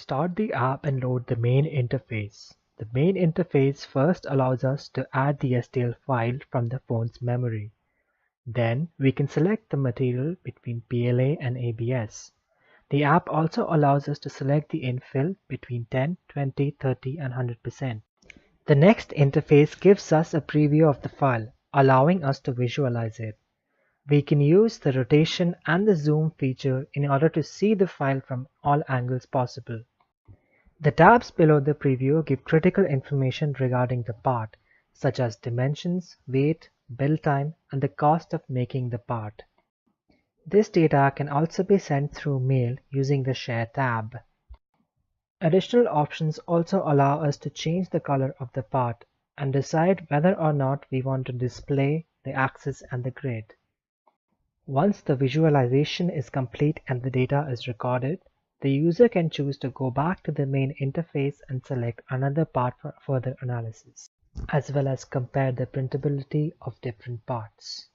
start the app and load the main interface. The main interface first allows us to add the STL file from the phone's memory. Then we can select the material between PLA and ABS. The app also allows us to select the infill between 10, 20, 30 and 100%. The next interface gives us a preview of the file, allowing us to visualize it. We can use the rotation and the zoom feature in order to see the file from all angles possible. The tabs below the preview give critical information regarding the part, such as dimensions, weight, build time, and the cost of making the part. This data can also be sent through mail using the Share tab. Additional options also allow us to change the color of the part and decide whether or not we want to display the axis and the grid. Once the visualization is complete and the data is recorded, the user can choose to go back to the main interface and select another part for further analysis, as well as compare the printability of different parts.